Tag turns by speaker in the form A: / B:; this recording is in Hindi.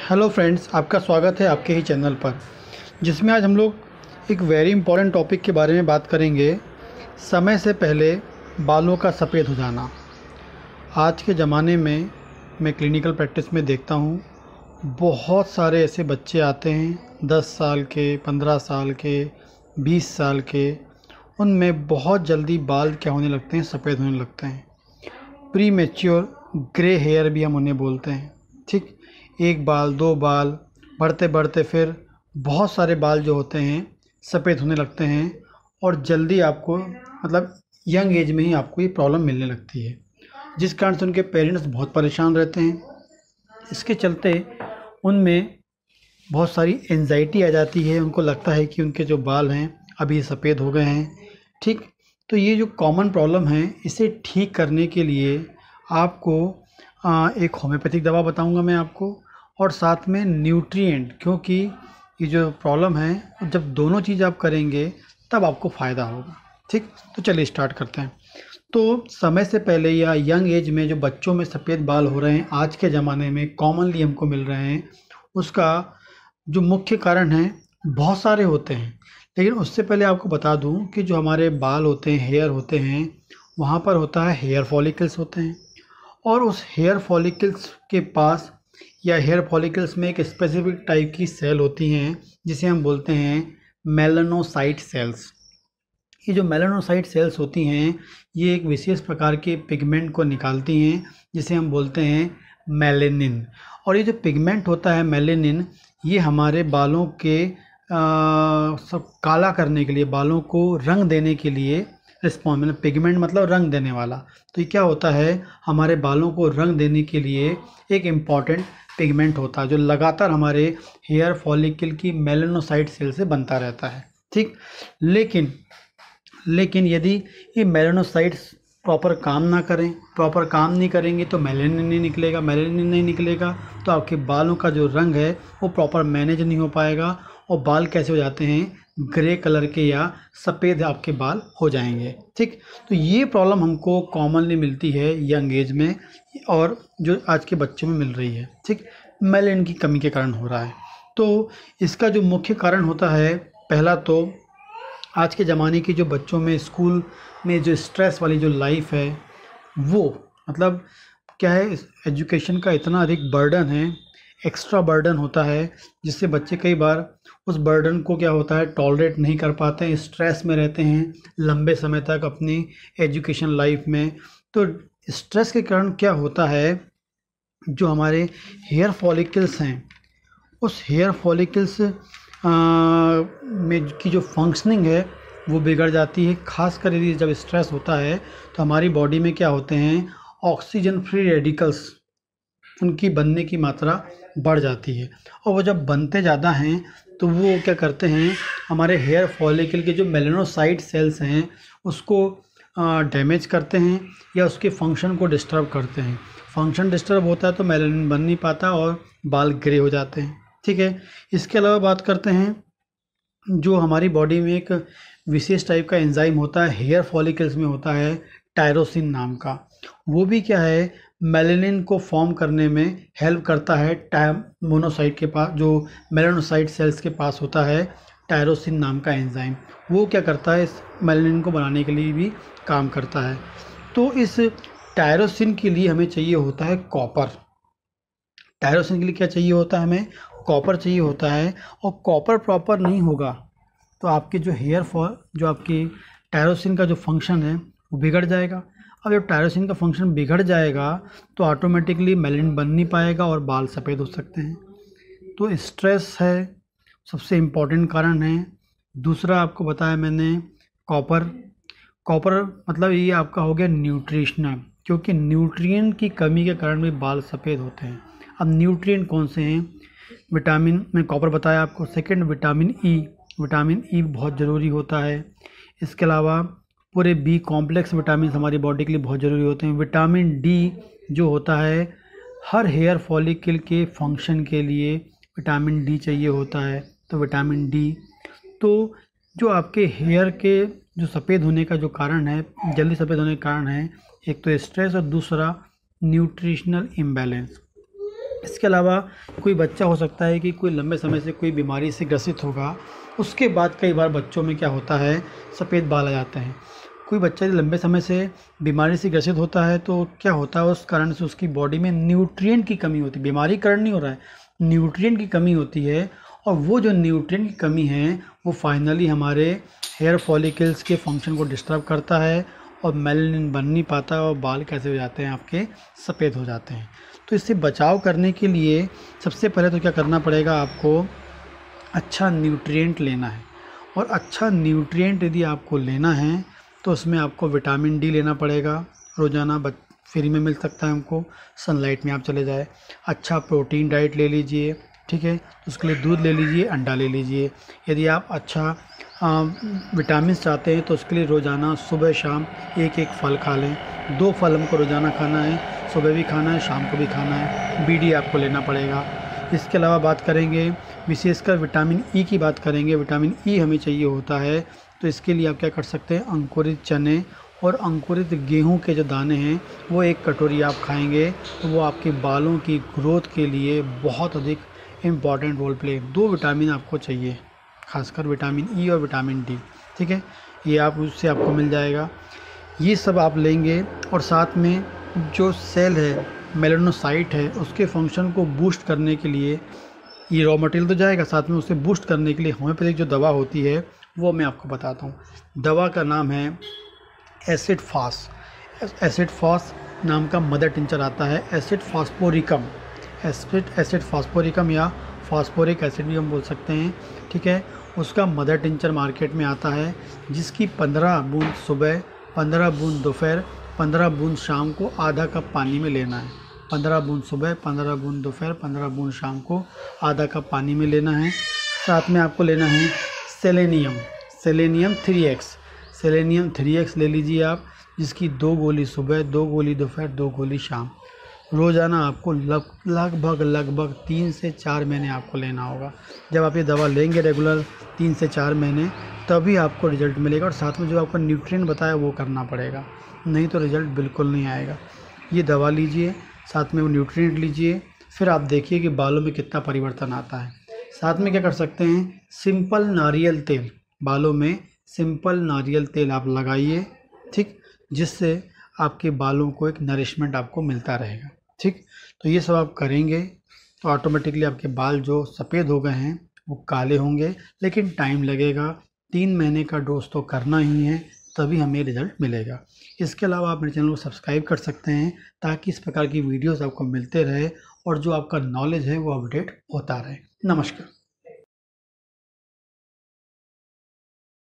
A: हेलो फ्रेंड्स, आपका स्वागत है आपके ही चैनल पर, जिसमें आज हम लोग एक वेरी इंपॉर्टेंट टॉपिक के बारे में बात करेंगे। समय से पहले बालों का सफ़ेद हो जाना। आज के ज़माने में मैं क्लिनिकल प्रैक्टिस में देखता हूँ, बहुत सारे ऐसे बच्चे आते हैं 10 साल के, 15 साल के, 20 साल के। उनमें बहुत जल्दी बाल क्या होने लगते हैं, सफ़ेद होने लगते हैं। प्री मैच्योर ग्रे हेयर भी हम उन्हें बोलते हैं। ठीक, एक बाल, दो बाल, बढ़ते बढ़ते फिर बहुत सारे बाल जो होते हैं सफ़ेद होने लगते हैं, और जल्दी आपको मतलब यंग एज में ही आपको ये प्रॉब्लम मिलने लगती है, जिस कारण से उनके पेरेंट्स बहुत परेशान रहते हैं। इसके चलते उनमें बहुत सारी एंजाइटी आ जाती है। उनको लगता है कि उनके जो बाल हैं अभी सफ़ेद हो गए हैं। ठीक, तो ये जो कॉमन प्रॉब्लम है, इसे ठीक करने के लिए आपको एक होम्योपैथिक दवा बताऊंगा मैं आपको, और साथ में न्यूट्रिएंट, क्योंकि ये जो प्रॉब्लम है जब दोनों चीज़ आप करेंगे तब आपको फ़ायदा होगा। ठीक, तो चलिए स्टार्ट करते हैं। तो समय से पहले या यंग एज में जो बच्चों में सफ़ेद बाल हो रहे हैं आज के ज़माने में कॉमनली हमको मिल रहे हैं, उसका जो मुख्य कारण है बहुत सारे होते हैं। लेकिन उससे पहले आपको बता दूं कि जो हमारे बाल होते हैं, हेयर होते हैं, वहाँ पर होता है हेयर फॉलिकल्स होते हैं, और उस हेयर फॉलिकल्स के पास या हेयर फॉलिकल्स में एक स्पेसिफिक टाइप की सेल होती हैं जिसे हम बोलते हैं मेलानोसाइट सेल्स। ये जो मेलानोसाइट सेल्स होती हैं, ये एक विशेष प्रकार के पिगमेंट को निकालती हैं जिसे हम बोलते हैं मेलेनिन। और ये जो पिगमेंट होता है मेलेनिन, ये हमारे बालों के सब काला करने के लिए, बालों को रंग देने के लिए रिस्पॉन्स, मतलब पिगमेंट मतलब रंग देने वाला। तो ये क्या होता है, हमारे बालों को रंग देने के लिए एक इम्पॉर्टेंट पिगमेंट होता है जो लगातार हमारे हेयर फॉलिकल की मेलानोसाइट सेल से बनता रहता है। ठीक, लेकिन यदि ये मेलानोसाइट्स प्रॉपर काम ना करें, प्रॉपर काम नहीं करेंगे तो मेलानिन नहीं निकलेगा। मेलानिन नहीं निकलेगा तो आपके बालों का जो रंग है वो प्रॉपर मैनेज नहीं हो पाएगा, और बाल कैसे हो जाते हैं, ग्रे कलर के या सफ़ेद आपके बाल हो जाएंगे। ठीक, तो ये प्रॉब्लम हमको कॉमनली मिलती है यंग एज में, और जो आज के बच्चों में मिल रही है। ठीक, मेलानिन की कमी के कारण हो रहा है। तो इसका जो मुख्य कारण होता है, पहला तो आज के ज़माने की जो बच्चों में स्कूल में जो स्ट्रेस वाली जो लाइफ है, वो मतलब क्या है, एजुकेशन का इतना अधिक बर्डन है, एक्स्ट्रा बर्डन होता है, जिससे बच्चे कई बार उस बर्डन को क्या होता है टॉलरेट नहीं कर पाते हैं, स्ट्रेस में रहते हैं लंबे समय तक अपनी एजुकेशन लाइफ में। तो स्ट्रेस के कारण क्या होता है, जो हमारे हेयर फॉलिकल्स हैं, उस हेयर फॉलिकल्स में की जो फंक्शनिंग है वो बिगड़ जाती है। खासकर यदि जब स्ट्रेस होता है तो हमारी बॉडी में क्या होते हैं, ऑक्सीजन फ्री रेडिकल्स, उनकी बनने की मात्रा बढ़ जाती है, और वो जब बनते ज़्यादा हैं तो वो क्या करते हैं, हमारे हेयर फॉलिकल के जो मेलानोसाइट सेल्स हैं उसको डैमेज करते हैं या उसके फंक्शन को डिस्टर्ब करते हैं। फंक्शन डिस्टर्ब होता है तो मेलानिन बन नहीं पाता और बाल ग्रे हो जाते हैं। ठीक है, इसके अलावा बात करते हैं जो हमारी बॉडी में एक विशेष टाइप का एंजाइम होता है हेयर फॉलिकल्स में, होता है टायरोसिन नाम का। वो भी क्या है, मेलानिन को फॉर्म करने में हेल्प करता है। मोनोसाइट के पास, जो मेलानोसाइट सेल्स के पास होता है टायरोसिन नाम का एंजाइम, वो क्या करता है, इस मेलानिन को बनाने के लिए भी काम करता है। तो इस टायरोसिन के लिए हमें चाहिए होता है कॉपर। टायरोसिन के लिए क्या चाहिए होता है, हमें कॉपर चाहिए होता है, और कॉपर प्रॉपर नहीं होगा तो आपके जो हेयर फॉल, जो आपकी टायरोसिन का जो फंक्शन है वो बिगड़ जाएगा। अब जब टायरोसिन का फंक्शन बिगड़ जाएगा तो ऑटोमेटिकली मेलानिन बन नहीं पाएगा और बाल सफ़ेद हो सकते हैं। तो स्ट्रेस है सबसे इम्पॉर्टेंट कारण है। दूसरा आपको बताया मैंने कॉपर। कॉपर मतलब ये आपका हो गया न्यूट्रिशनल, क्योंकि न्यूट्रिएंट की कमी के कारण भी बाल सफ़ेद होते हैं। अब न्यूट्रिएंट कौन से हैं, विटामिन, मैं कॉपर बताया आपको। Second vitamin E, vitamin E बहुत ज़रूरी होता है। इसके अलावा पूरे बी कॉम्प्लेक्स विटामिन हमारी बॉडी के लिए बहुत ज़रूरी होते हैं। विटामिन डी जो होता है हर हेयर फॉलिकल के फंक्शन के लिए विटामिन डी चाहिए होता है। तो विटामिन डी, तो जो आपके हेयर के जो सफ़ेद होने का जो कारण है, जल्दी सफ़ेद होने का कारण है, एक तो स्ट्रेस और दूसरा न्यूट्रिशनल इम्बैलेंस। इसके अलावा कोई बच्चा हो सकता है कि कोई लंबे समय से कोई बीमारी से ग्रसित होगा, उसके बाद कई बार बच्चों में क्या होता है, सफ़ेद बाल आ जाते हैं। कोई बच्चा यदि लंबे समय से बीमारी से ग्रसित होता है तो क्या होता है, उस कारण से उसकी बॉडी में न्यूट्रिएंट की कमी होती है। बीमारी कारण नहीं हो रहा है, न्यूट्रिएंट की कमी होती है, और वो जो न्यूट्रिएंट की कमी है वो फाइनली हमारे हेयर फॉलिकल्स के फंक्शन को डिस्टर्ब करता है और मेलानिन बन नहीं पाता और बाल कैसे हो जाते हैं, आपके सफ़ेद हो जाते हैं। तो इससे बचाव करने के लिए सबसे पहले तो क्या करना पड़ेगा, आपको अच्छा न्यूट्रिएंट लेना है। और अच्छा न्यूट्रिएंट यदि आपको लेना है तो उसमें आपको विटामिन डी लेना पड़ेगा रोज़ाना, फ्री में मिल सकता है हमको, सनलाइट में आप चले जाए। अच्छा प्रोटीन डाइट ले लीजिए, ठीक है, तो उसके लिए दूध ले लीजिए, अंडा ले लीजिए। यदि आप अच्छा विटामिन चाहते हैं तो उसके लिए रोज़ाना सुबह शाम एक एक फल खा लें। 2 फल हमको रोज़ाना खाना है, सुबह भी खाना है, शाम को भी खाना है। बीडी आपको लेना पड़ेगा। इसके अलावा बात करेंगे विशेषकर विटामिन ई की बात करेंगे। विटामिन ई हमें चाहिए होता है, तो इसके लिए आप क्या कर सकते हैं, अंकुरित चने और अंकुरित गेहूं के जो दाने हैं वो 1 कटोरी आप खाएंगे तो वो आपके बालों की ग्रोथ के लिए बहुत अधिक इम्पॉर्टेंट रोल प्ले। 2 विटामिन आपको चाहिए, खासकर विटामिन ई और विटामिन डी, ठीक है, ये आप उससे आपको मिल जाएगा। ये सब आप लेंगे और साथ में जो सेल है, मेलानोसाइट है, उसके फंक्शन को बूस्ट करने के लिए ये रॉ मटेरियल तो जाएगा, साथ में उसे बूस्ट करने के लिए होम्योपैथिक जो दवा होती है वो मैं आपको बताता हूँ। दवा का नाम है एसिड फास। एसिड फास नाम का मदर टिंचर आता है, एसिड फास्फोरिकम, एसिड फास्फोरिकम या फास्फोरिक एसिड भी हम बोल सकते हैं, ठीक है। उसका मदर टिंचर मार्केट में आता है, जिसकी 15 बूंद सुबह, 15 बूंद दोपहर, 15 बूंद शाम को आधा कप पानी में लेना है। 15 बूंद सुबह, 15 बूंद दोपहर, 15 बूंद शाम को आधा कप पानी में लेना है। साथ में आपको लेना है selenium, selenium 3x, selenium 3x ले लीजिए आप, जिसकी 2 गोली सुबह, 2 गोली दोपहर, 2 गोली शाम। रोज़ाना आपको लगभग 3 से 4 महीने आपको लेना होगा। जब आप ये दवा लेंगे रेगुलर 3 से 4 महीने, तभी आपको रिजल्ट मिलेगा। और साथ में जो आपका न्यूट्रिएंट बताया वो करना पड़ेगा, नहीं तो रिजल्ट बिल्कुल नहीं आएगा। ये दवा लीजिए, साथ में वो न्यूट्रिएंट लीजिए, फिर आप देखिए कि बालों में कितना परिवर्तन आता है। साथ में क्या कर सकते हैं, सिंपल नारियल तेल, बालों में सिंपल नारियल तेल आप लगाइए, ठीक, जिससे आपके बालों को एक नरिशमेंट आपको मिलता रहेगा, ठीक। तो ये सब आप करेंगे तो ऑटोमेटिकली आपके बाल जो सफ़ेद हो गए हैं वो काले होंगे, लेकिन टाइम लगेगा। 3 महीने का डोज तो करना ही है, तभी हमें रिजल्ट मिलेगा। इसके अलावा आप मेरे चैनल को सब्सक्राइब कर सकते हैं ताकि इस प्रकार की वीडियोस आपको मिलते रहे और जो आपका नॉलेज है वो अपडेट होता रहे। नमस्कार।